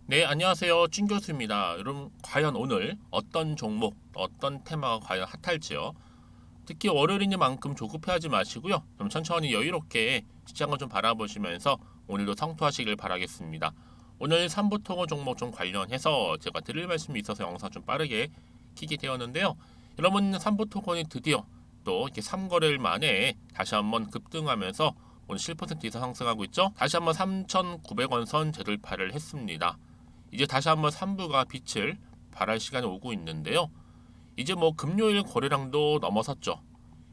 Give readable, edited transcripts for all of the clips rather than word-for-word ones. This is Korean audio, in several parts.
네, 안녕하세요. 찐 교수입니다. 여러분, 과연 오늘 어떤 종목, 어떤 테마가 과연 핫할지요? 특히 월요일이니만큼 조급해하지 마시고요. 좀 천천히 여유롭게 시장을 좀 바라보시면서 오늘도 성투하시길 바라겠습니다. 오늘 삼부토고 종목 좀 관련해서 제가 드릴 말씀이 있어서 영상 좀 빠르게 키게 되었는데요. 여러분, 삼부토건이 드디어 또 이렇게 3거래일 만에 다시 한번 급등하면서 오늘 7% 이상 상승하고 있죠. 다시 한번 3,900원 선 재돌파를 했습니다. 이제 다시 한번 3부가 빛을 발할 시간이 오고 있는데요. 이제 뭐 금요일 거래량도 넘어섰죠.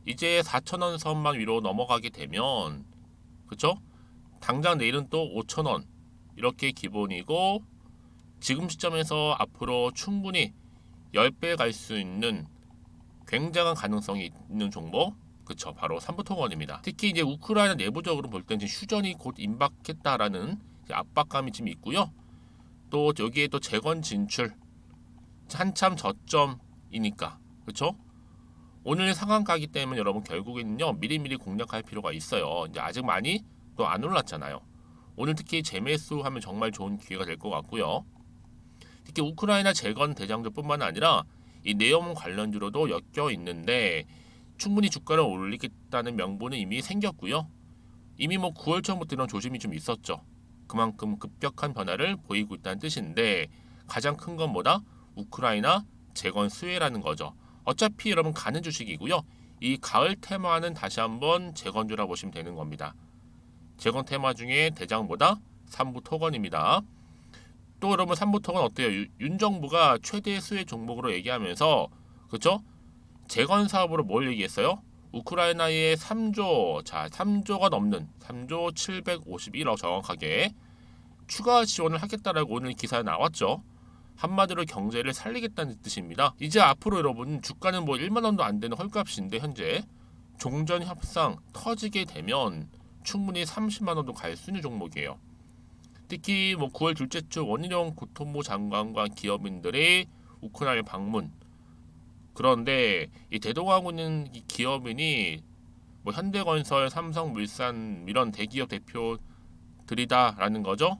이제 4,000원 선만 위로 넘어가게 되면 그쵸? 당장 내일은 또 5,000원 이렇게 기본이고 지금 시점에서 앞으로 충분히 10배 갈 수 있는 굉장한 가능성이 있는 종목 그쵸? 바로 삼부토건입니다. 특히 이제 우크라이나 내부적으로 볼 때는 휴전이 곧 임박했다라는 압박감이 좀 있고요. 또 여기에 또 재건 진출 한참 저점이니까 그렇죠? 오늘 상한가기 때문에 여러분 결국에는요 미리미리 공략할 필요가 있어요. 이제 아직 많이 또 안 올랐잖아요. 오늘 특히 재매수 하면 정말 좋은 기회가 될 것 같고요. 특히 우크라이나 재건 대장주뿐만 아니라 이 내용 관련주로도 엮여 있는데 충분히 주가를 올리겠다는 명분은 이미 생겼고요. 이미 뭐 9월 초부터 이런 조짐이 좀 있었죠. 그만큼 급격한 변화를 보이고 있다는 뜻인데 가장 큰 건 뭐다? 우크라이나 재건 수혜라는 거죠. 어차피 여러분 가는 주식이고요. 이 가을 테마는 다시 한번 재건주라 보시면 되는 겁니다. 재건 테마 중에 대장보다 삼부 토건입니다. 또 여러분 삼부 토건 어때요? 윤 정부가 최대 수혜 종목으로 얘기하면서 그렇죠? 재건 사업으로 뭘 얘기했어요? 우크라이나의 3조, 자, 3조가 넘는 3조 751억 정확하게 추가 지원을 하겠다라고 오늘 기사에 나왔죠. 한마디로 경제를 살리겠다는 뜻입니다. 이제 앞으로 여러분 주가는 뭐 1만 원도 안 되는 헐값인데 현재 종전 협상 터지게 되면 충분히 30만 원도 갈 수 있는 종목이에요. 특히 뭐 9월 둘째 주 원희룡 국토부 장관과 기업인들의 우크라이나 방문 그런데 이 대동하고 있는 이 기업인이 뭐 현대건설, 삼성물산 이런 대기업 대표들이다라는 거죠.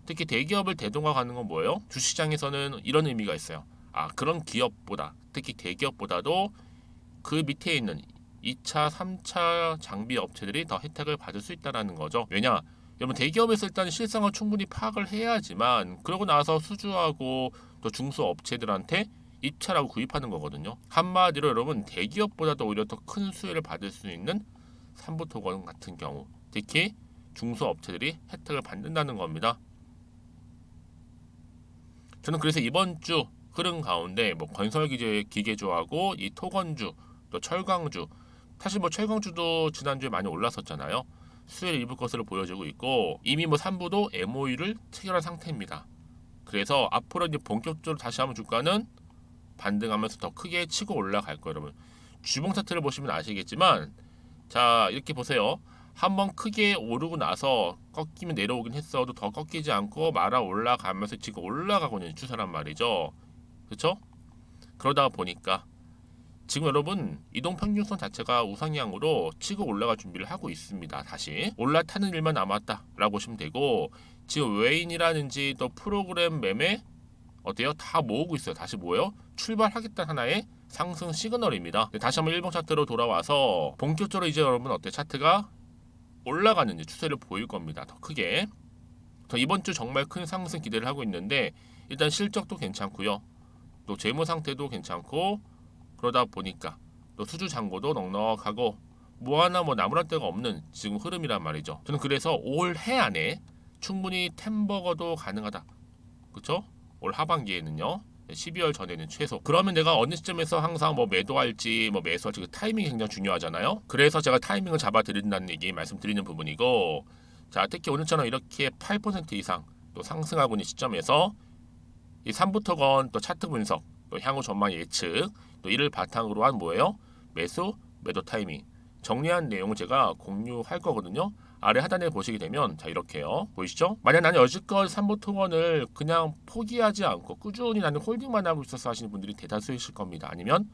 특히 대기업을 대동화하는 건 뭐예요? 주시장에서는 이런 의미가 있어요. 아 그런 기업보다 특히 대기업보다도 그 밑에 있는 2차, 3차 장비 업체들이 더 혜택을 받을 수 있다는 거죠. 왜냐? 여러분 대기업에서 일단 실상을 충분히 파악을 해야지만 그러고 나서 수주하고 또 중소업체들한테 입찰하고 구입하는 거거든요. 한마디로 여러분 대기업보다도 오히려 더 큰 수혜를 받을 수 있는 삼부토건 같은 경우 특히 중소업체들이 혜택을 받는다는 겁니다. 저는 그래서 이번 주 흐름 가운데 뭐 건설기계주하고 이 토건주 또 철강주 사실 뭐 철강주도 지난주에 많이 올랐었잖아요. 수혜를 입을 것으로 보여지고 있고 이미 뭐 3부도 MOU를 체결한 상태입니다. 그래서 앞으로 이제 본격적으로 다시 한번 주가는 반등하면서 더 크게 치고 올라갈 거예요, 여러분. 주봉 차트를 보시면 아시겠지만 자 이렇게 보세요. 한번 크게 오르고 나서 꺾이면 내려오긴 했어도 더 꺾이지 않고 말아 올라가면서 지금 올라가고 있는 추세란 말이죠. 그렇죠? 그러다 보니까 지금 여러분 이동평균선 자체가 우상향으로 치고 올라갈 준비를 하고 있습니다. 다시 올라타는 일만 남았다라고 보시면 되고 지금 외인이라든지 또 프로그램 매매 어때요? 다 모으고 있어요. 다시 뭐예요? 출발하겠다는 하나의 상승 시그널입니다. 다시 한번 일봉 차트로 돌아와서 본격적으로 이제 여러분 어때 차트가 올라가는 추세를 보일 겁니다. 더 크게. 저 이번 주 정말 큰 상승 기대를 하고 있는데 일단 실적도 괜찮고요. 또 재무 상태도 괜찮고 그러다 보니까 또 수주 잔고도 넉넉하고 뭐 하나 뭐 나무랄 데가 없는 지금 흐름이란 말이죠. 저는 그래서 올해 안에 충분히 템버거도 가능하다. 그렇죠? 올 하반기에는요. 12월 전에는 최소. 그러면 내가 어느 시점에서 항상 뭐 매도할지 뭐 매수할지 그 타이밍이 굉장히 중요하잖아요. 그래서 제가 타이밍을 잡아드린다는 얘기 말씀드리는 부분이고 자 특히 오늘처럼 이렇게 8% 이상 또 상승하고 있는 시점에서 이 3부터건 또 차트 분석 또 향후 전망 예측 또 이를 바탕으로 한 뭐예요? 매수 매도 타이밍 정리한 내용을 제가 공유할 거거든요. 아래 하단에 보시게 되면 자 이렇게요. 보이시죠? 만약 나는 여지껏 삼부토건을 그냥 포기하지 않고 꾸준히 나는 홀딩만 하고 있어서 하시는 분들이 대다수이실 겁니다. 아니면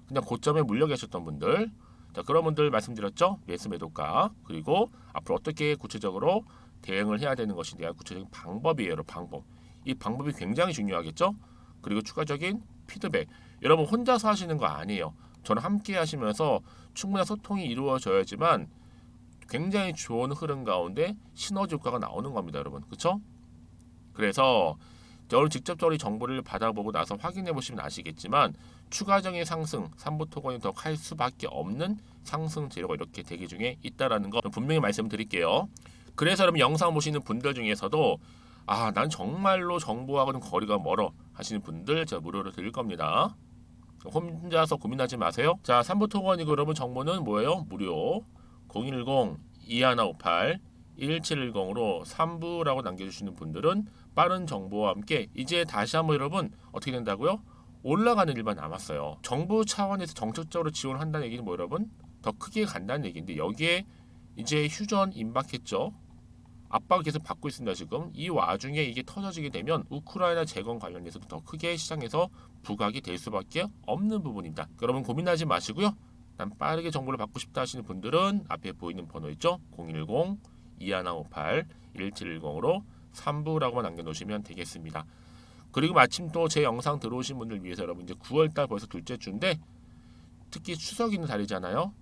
그냥 고점에 물려 계셨던 분들 자 그런 분들 말씀드렸죠? 매수 매도가 그리고 앞으로 어떻게 구체적으로 대응을 해야 되는 것이 대한 구체적인 방법이에요. 방법. 이 방법이 굉장히 중요하겠죠. 그리고 추가적인 피드백. 여러분 혼자서 하시는 거 아니에요. 저는 함께 하시면서 충분한 소통이 이루어져야지만 굉장히 좋은 흐름 가운데 시너지 효과가 나오는 겁니다, 여러분. 그렇죠? 그래서 여러분 직접적으로 이 정보를 받아보고 나서 확인해 보시면 아시겠지만 추가적인 상승, 삼부 토건이 더 클 수밖에 없는 상승 재료가 이렇게 대기 중에 있다라는 거 분명히 말씀드릴게요. 그래서 여러분 영상 보시는 분들 중에서도 난 정말로 정보하고는 거리가 멀어 하시는 분들 제가 무료로 드릴 겁니다. 혼자서 고민하지 마세요. 자, 삼부 토건이고 여러분 정보는 뭐예요? 무료. 010-2158-1710으로 3부라고 남겨주시는 분들은 빠른 정보와 함께 이제 다시 한번 여러분 어떻게 된다고요? 올라가는 일만 남았어요. 정부 차원에서 정책적으로 지원한다는 얘기는 뭐 여러분? 더 크게 간다는 얘기인데 여기에 이제 휴전 임박했죠. 압박을 계속 받고 있습니다. 지금 이 와중에 이게 터져지게 되면 우크라이나 재건 관련해서도 더 크게 시장에서 부각이 될 수밖에 없는 부분입니다. 여러분 고민하지 마시고요. 난 빠르게 정보를 받고 싶다 하시는 분들은 앞에 보이는 번호 있죠? 010-2158-1710으로 3부라고만 남겨놓으시면 되겠습니다. 그리고 마침 또 제 영상 들어오신 분들 위해서 여러분 이제 9월달 벌써 둘째 주인데 특히 추석 있는 달이잖아요.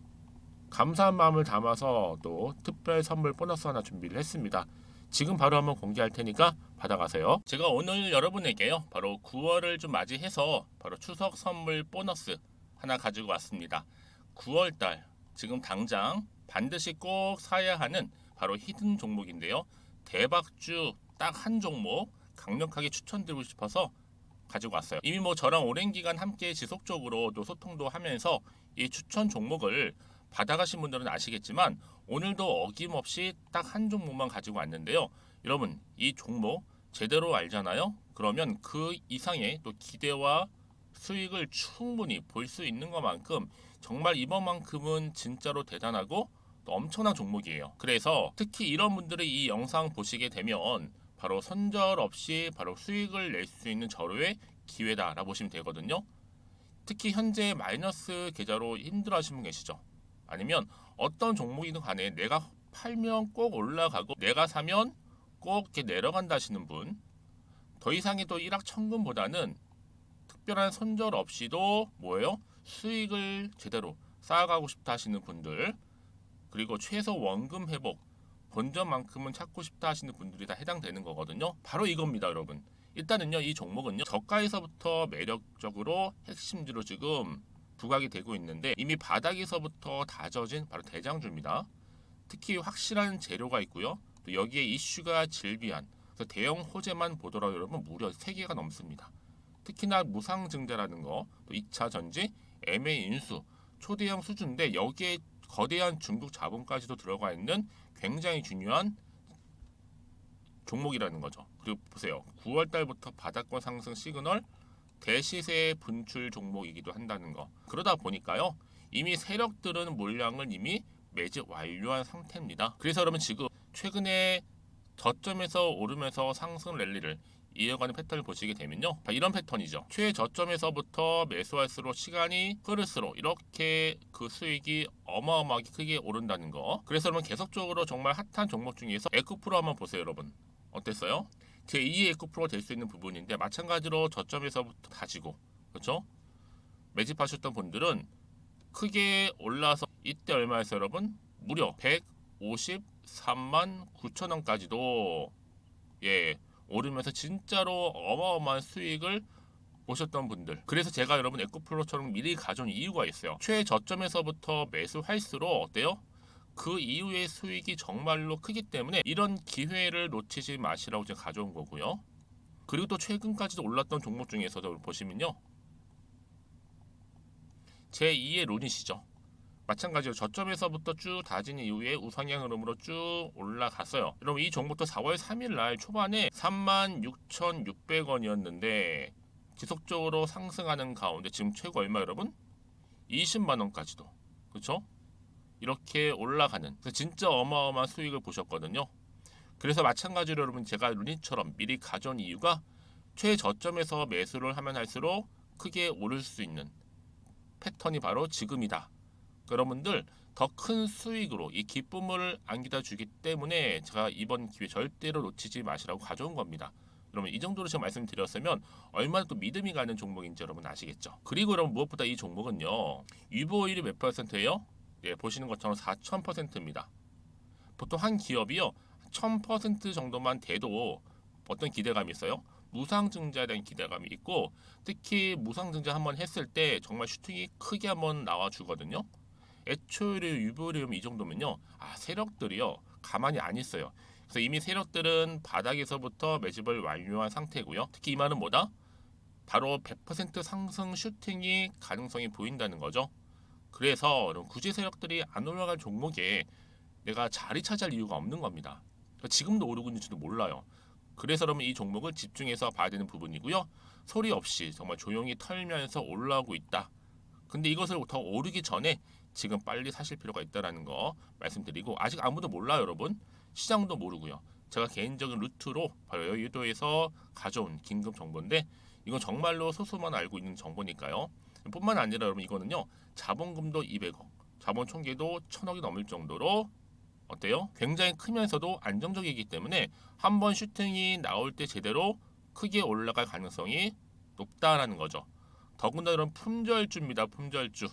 감사한 마음을 담아서 또 특별 선물 보너스 하나 준비를 했습니다. 지금 바로 한번 공개할 테니까 받아가세요. 제가 오늘 여러분에게요 바로 9월을 좀 맞이해서 바로 추석 선물 보너스 하나 가지고 왔습니다. 9월달 지금 당장 반드시 꼭 사야 하는 바로 히든 종목인데요. 대박주 딱 한 종목 강력하게 추천드리고 싶어서 가지고 왔어요. 이미 뭐 저랑 오랜 기간 함께 지속적으로 또 소통도 하면서 이 추천 종목을 받아가신 분들은 아시겠지만 오늘도 어김없이 딱 한 종목만 가지고 왔는데요. 여러분 이 종목 제대로 알잖아요. 그러면 그 이상의 또 기대와 수익을 충분히 볼 수 있는 것만큼 정말 이번만큼은 진짜로 대단하고 또 엄청난 종목이에요. 그래서 특히 이런 분들이 이 영상 보시게 되면 바로 손절 없이 바로 수익을 낼 수 있는 절호의 기회다라고 보시면 되거든요. 특히 현재 마이너스 계좌로 힘들어하시는 분 계시죠? 아니면 어떤 종목이든 간에 내가 팔면 꼭 올라가고 내가 사면 꼭 이렇게 내려간다 하시는 분, 더 이상의 또 일확천금보다는 특별한 손절 없이도 뭐예요? 수익을 제대로 쌓아가고 싶다 하시는 분들, 그리고 최소 원금 회복, 본전만큼은 찾고 싶다 하시는 분들이 다 해당되는 거거든요. 바로 이겁니다, 여러분. 일단은요, 이 종목은요, 저가에서부터 매력적으로 핵심지로 지금 부각이 되고 있는데 이미 바닥에서부터 다져진 바로 대장주입니다. 특히 확실한 재료가 있고요. 또 여기에 이슈가 질비한 그래서 대형 호재만 보더라도 여러분 무려 3개가 넘습니다. 특히나 무상증자라는 거, 또 2차 전지, M&A 인수, 초대형 수준인데 여기에 거대한 중국 자본까지도 들어가 있는 굉장히 중요한 종목이라는 거죠. 그리고 보세요. 9월 달부터 바닥권 상승 시그널 대시세 분출 종목이기도 한다는 거. 그러다 보니까요. 이미 세력들은 물량을 이미 매집 완료한 상태입니다. 그래서 여러분 지금 최근에 저점에서 오르면서 상승 랠리를 이어가는 패턴을 보시게 되면요. 이런 패턴이죠. 최저점에서부터 매수할수록 시간이 흐를수록 이렇게 그 수익이 어마어마하게 크게 오른다는 거. 그래서 여러분 계속적으로 정말 핫한 종목 중에서 에코프로 한번 보세요, 여러분. 어땠어요? 제2의 에코프로가 될 수 있는 부분인데 마찬가지로 저점에서부터 다지고 그렇죠? 매집하셨던 분들은 크게 올라서 이때 얼마였어요, 여러분? 무려 153만 9천 원까지도 오르면서 진짜로 어마어마한 수익을 보셨던 분들. 그래서 제가 여러분 에코프로처럼 미리 가져온 이유가 있어요. 최저점에서부터 매수할수록 어때요? 그 이후의 수익이 정말로 크기 때문에 이런 기회를 놓치지 마시라고 제가 가져온 거고요. 그리고 또 최근까지도 올랐던 종목 중에서도 보시면요. 제2의 론이시죠. 마찬가지로 저점에서부터 쭉 다진 이후에 우상향 흐름으로 쭉 올라갔어요. 여러분 이 종목도 4월 3일 날 초반에 36,600원이었는데 지속적으로 상승하는 가운데 지금 최고 얼마 여러분? 20만 원까지도. 그렇죠? 이렇게 올라가는 진짜 어마어마한 수익을 보셨거든요. 그래서 마찬가지로 여러분 제가 루닛처럼 미리 가져온 이유가 최저점에서 매수를 하면 할수록 크게 오를 수 있는 패턴이 바로 지금이다. 여러분들 더 큰 수익으로 이 기쁨을 안겨다 주기 때문에 제가 이번 기회 절대로 놓치지 마시라고 가져온 겁니다. 여러분 이 정도로 제가 말씀드렸으면 얼마나 또 믿음이 가는 종목인지 여러분 아시겠죠? 그리고 여러분 무엇보다 이 종목은요. 유보율이 몇 %예요? 예, 보시는 것처럼 4,000%입니다. 보통 한 기업이요 1,000% 정도만 돼도 어떤 기대감이 있어요? 무상증자에 대한 기대감이 있고 특히 무상증자 한번 했을 때 정말 슈팅이 크게 한번 나와주거든요. 애초에 유보율이 이 정도면요, 세력들이요 가만히 안 있어요. 그래서 이미 세력들은 바닥에서부터 매집을 완료한 상태고요. 특히 이 말은 뭐다? 바로 100% 상승 슈팅이 가능성이 보인다는 거죠. 그래서 굳이 세력들이 안 올라갈 종목에 내가 자리 차지할 이유가 없는 겁니다. 지금도 오르고 있는지도 몰라요. 그래서 여러분 이 종목을 집중해서 봐야 되는 부분이고요. 소리 없이 정말 조용히 털면서 올라오고 있다. 근데 이것을 더 오르기 전에 지금 빨리 사실 필요가 있다는 거 말씀드리고, 아직 아무도 몰라요 여러분. 시장도 모르고요. 제가 개인적인 루트로 바로 여의도에서 가져온 긴급 정보인데 이건 정말로 소수만 알고 있는 정보니까요. 뿐만 아니라 여러분 이거는요. 자본금도 200억, 자본 총계도 1,000억이 넘을 정도로 어때요? 굉장히 크면서도 안정적이기 때문에 한번 슈팅이 나올 때 제대로 크게 올라갈 가능성이 높다라는 거죠. 더군다나 이런 품절주입니다. 품절주.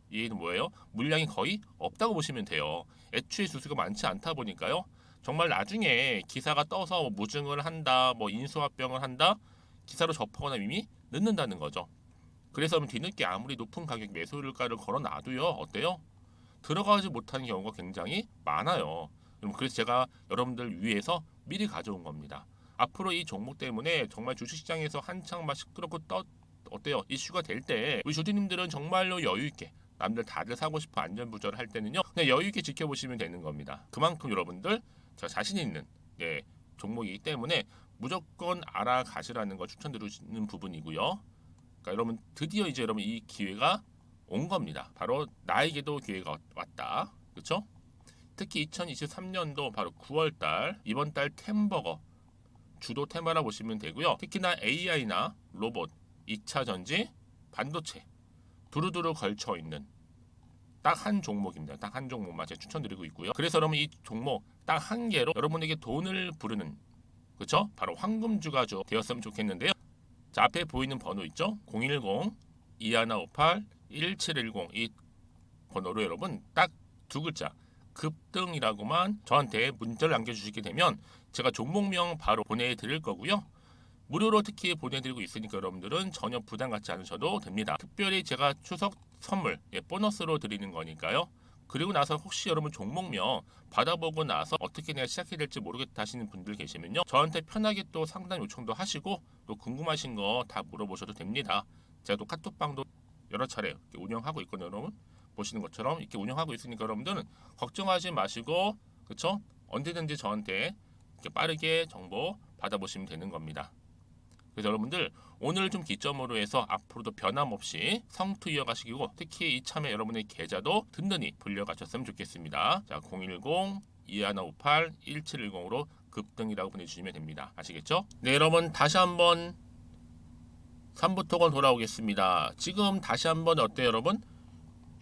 이는 뭐예요? 물량이 거의 없다고 보시면 돼요. 애초에 수수가 많지 않다 보니까요. 정말 나중에 기사가 떠서 무증을 한다, 인수합병을 한다, 기사로 접하거나 이미 늦는다는 거죠. 그래서 뒤늦게 아무리 높은 가격 매수가를 걸어놔도요. 어때요? 들어가지 못하는 경우가 굉장히 많아요. 그래서 제가 여러분들 위해서 미리 가져온 겁니다. 앞으로 이 종목 때문에 정말 주식시장에서 한창 막 시끄럽고 어때요? 이슈가 될 때 우리 주주님들은 정말로 여유 있게 남들 다들 사고 싶어 안전부절을 할 때는요. 그냥 여유 있게 지켜보시면 되는 겁니다. 그만큼 여러분들 저 자신 있는 종목이기 때문에 무조건 알아가시라는 거 추천드리는 부분이고요. 그러니까 여러분 드디어 이제 여러분 이 기회가 온 겁니다. 바로 나에게도 기회가 왔다. 그렇죠? 특히 2023년도 바로 9월달 이번 달 템버거 주도 테마라 보시면 되고요. 특히나 AI나 로봇, 2차 전지, 반도체 두루두루 걸쳐 있는 딱 한 종목입니다. 딱 한 종목만 제가 추천드리고 있고요. 그래서 여러분 이 종목 딱 한 개로 여러분에게 돈을 부르는, 그렇죠? 바로 황금주가 되었으면 좋겠는데요. 자, 앞에 보이는 번호 있죠? 010-2158-1710 이 번호로 여러분 딱 두 글자 급등이라고만 저한테 문자를 남겨주시게 되면 제가 종목명 바로 보내드릴 거고요. 무료로 특히 보내드리고 있으니까 여러분들은 전혀 부담 갖지 않으셔도 됩니다. 특별히 제가 추석 선물 보너스로 드리는 거니까요. 그리고 나서 혹시 여러분 종목명 받아보고 나서 어떻게 내가 시작해야 될지 모르겠다 하시는 분들 계시면요. 저한테 편하게 또 상담 요청도 하시고 또 궁금하신 거 다 물어보셔도 됩니다. 제가 또 카톡방도 여러 차례 운영하고 있거든요. 여러분 보시는 것처럼 이렇게 운영하고 있으니까 여러분들은 걱정하지 마시고, 그렇죠? 언제든지 저한테 이렇게 빠르게 정보 받아보시면 되는 겁니다. 그래서 여러분들 오늘 좀 기점으로 해서 앞으로도 변함없이 성투 이어가시고 특히 이참에 여러분의 계좌도 든든히 불려가셨으면 좋겠습니다. 자, 010-2158-1710으로 급등이라고 보내주시면 됩니다. 아시겠죠? 네, 여러분 다시 한번 3부 토건 돌아오겠습니다. 지금 다시 한번 어때요, 여러분?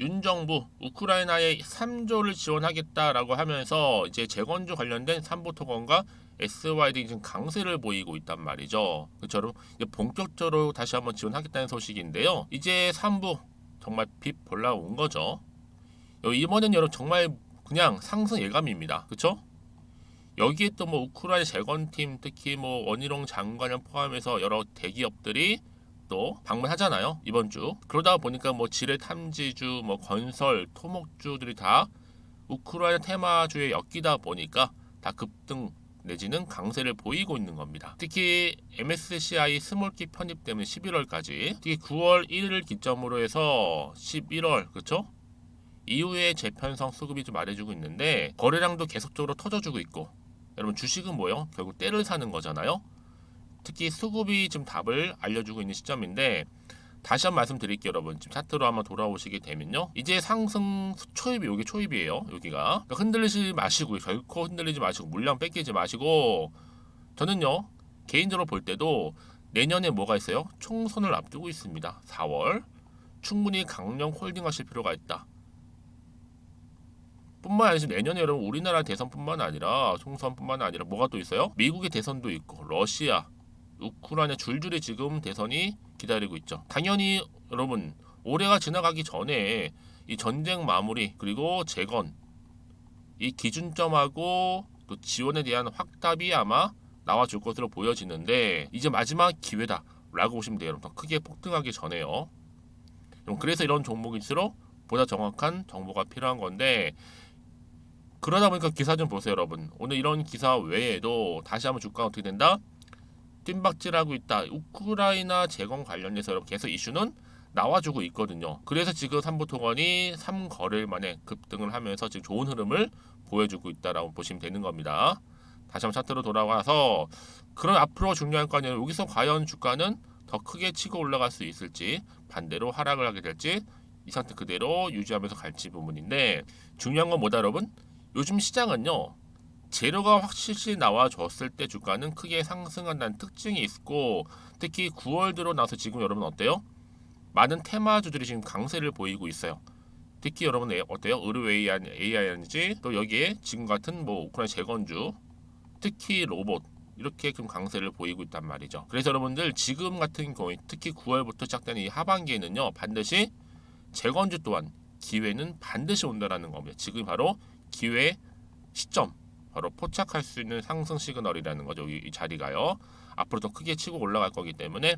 윤 정부 우크라이나에 3조를 지원하겠다라고 하면서 이제 재건조 관련된 3부 토건과 SYD 지금 강세를 보이고 있단 말이죠. 그처럼 본격적으로 다시 한번 지원하겠다는 소식인데요. 이제 3부 정말 빛 올라온 거죠. 이번엔 여러분 정말 그냥 상승 예감입니다. 그렇죠? 여기에 또 우크라이나 재건팀 특히 원희룡 장관을 포함해서 여러 대기업들이 또 방문하잖아요. 이번 주. 그러다 보니까 지뢰 탐지주, 건설, 토목주들이 다 우크라이나 테마주에 엮이다 보니까 다 급등 내지는 강세를 보이고 있는 겁니다. 특히 MSCI 스몰캡 편입 때문에 11월까지, 특히 9월 1일을 기점으로 해서 11월, 그렇죠? 이후에 재편성 수급이 좀 말해주고 있는데 거래량도 계속적으로 터져주고 있고, 여러분 주식은 뭐예요? 결국 때를 사는 거잖아요. 특히 수급이 좀 답을 알려주고 있는 시점인데 다시 한번 말씀드릴게요, 여러분. 지금 차트로 한번 돌아오시게 되면요, 이제 상승 초입이 여기 초입이에요. 여기가 그러니까 흔들리지 마시고, 결코 흔들리지 마시고, 물량 뺏기지 마시고. 저는요 개인적으로 볼 때도 내년에 뭐가 있어요? 총선을 앞두고 있습니다. 4월 충분히 강령 홀딩하실 필요가 있다. 뿐만 아니라 내년에 여러분 우리나라 대선뿐만 아니라 총선뿐만 아니라 뭐가 또 있어요? 미국의 대선도 있고 러시아 우크라이나 줄줄이 지금 대선이 기다리고 있죠. 당연히 여러분 올해가 지나가기 전에 이 전쟁 마무리 그리고 재건 이 기준점하고 또 지원에 대한 확답이 아마 나와줄 것으로 보여지는데 이제 마지막 기회다라고 보시면 돼요. 더 크게 폭등하기 전에요. 그래서 이런 종목일수록 보다 정확한 정보가 필요한 건데 그러다 보니까 기사 좀 보세요, 여러분. 오늘 이런 기사 외에도 다시 한번 주가가 어떻게 된다? 뜀박질하고 있다. 우크라이나 재건 관련해서 여러분 계속 이슈는 나와주고 있거든요. 그래서 지금 삼부토건이 3거래일 만에 급등을 하면서 지금 좋은 흐름을 보여주고 있다라고 보시면 되는 겁니다. 다시 한번 차트로 돌아가서 그런 앞으로 중요한 거 아니에요. 여기서 과연 주가는 더 크게 치고 올라갈 수 있을지 반대로 하락을 하게 될지 이 상태 그대로 유지하면서 갈지 부분인데 중요한 건 뭐다 여러분? 요즘 시장은요. 재료가 확실히 나와줬을 때 주가는 크게 상승한다는 특징이 있고 특히 9월 들어 나서 지금 여러분 어때요? 많은 테마주들이 지금 강세를 보이고 있어요. 특히 여러분 어때요? 의료 AI인지 또 여기에 지금 같은 뭐 우크라이나 재건주 특히 로봇 이렇게 좀 강세를 보이고 있단 말이죠. 그래서 여러분들 지금 같은 경우에 특히 9월부터 시작되는 이 하반기에는요 반드시 재건주 또한 기회는 반드시 온다라는 겁니다. 지금 바로 기회 시점 바로 포착할 수 있는 상승 시그널이라는 거죠. 이 자리가요. 앞으로 더 크게 치고 올라갈 거기 때문에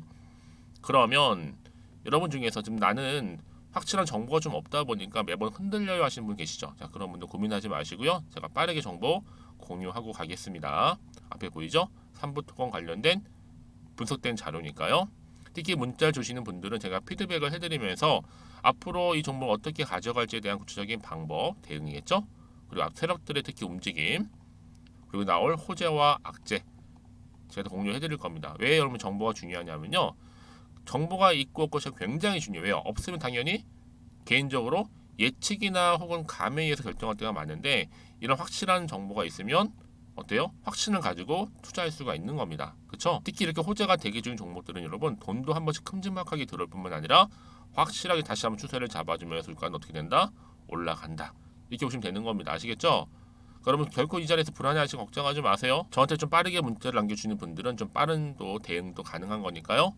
그러면 여러분 중에서 지금 나는 확실한 정보가 좀 없다 보니까 매번 흔들려요 하시는 분 계시죠. 자 그런 분들 고민하지 마시고요. 제가 빠르게 정보 공유하고 가겠습니다. 앞에 보이죠? 3부 토건 관련된 분석된 자료니까요. 특히 문자를 주시는 분들은 제가 피드백을 해드리면서 앞으로 이 정보 어떻게 가져갈지에 대한 구체적인 방법 대응이겠죠. 그리고 세력들의 특히 움직임 그리고 나올 호재와 악재 제가 공유해드릴 겁니다. 왜 여러분 정보가 중요하냐면요. 정보가 있고 없고가 굉장히 중요해요. 없으면 당연히 개인적으로 예측이나 혹은 감에 의해서 결정할 때가 많은데 이런 확실한 정보가 있으면 어때요? 확신을 가지고 투자할 수가 있는 겁니다. 그렇죠? 특히 이렇게 호재가 대기 중인 종목들은 여러분 돈도 한 번씩 큼지막하게 들어올 뿐만 아니라 확실하게 다시 한번 추세를 잡아주면서 주가는 어떻게 된다? 올라간다. 이렇게 보시면 되는 겁니다. 아시겠죠? 여러분 결코 이 자리에서 불안해하시고 걱정하지 마세요. 저한테 좀 빠르게 문자를 남겨주시는 분들은 좀 빠른 또 대응도 가능한 거니까요.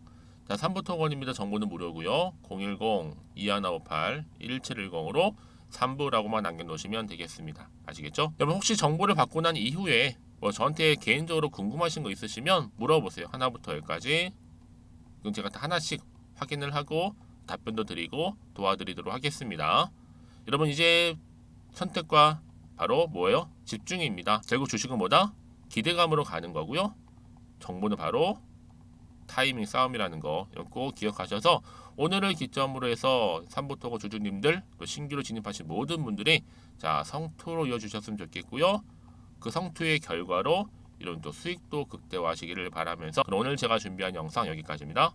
자, 3부토건입니다. 정보는 무료고요. 010-2158-1710으로 3부라고만 남겨놓으시면 되겠습니다. 아시겠죠? 여러분 혹시 정보를 받고 난 이후에 뭐 저한테 개인적으로 궁금하신 거 있으시면 물어보세요. 하나부터 열까지. 그럼 제가 다 하나씩 확인을 하고 답변도 드리고 도와드리도록 하겠습니다. 여러분 이제 선택과 바로 뭐예요? 집중입니다. 결국 주식은 뭐다? 기대감으로 가는 거고요. 정보는 바로 타이밍 싸움이라는 거 꼭 기억하셔서 오늘을 기점으로 해서 삼부토건 주주님들 또 신규로 진입하신 모든 분들이 자 성투로 이어주셨으면 좋겠고요. 그 성투의 결과로 이런 또 수익도 극대화하시기를 바라면서 오늘 제가 준비한 영상 여기까지입니다.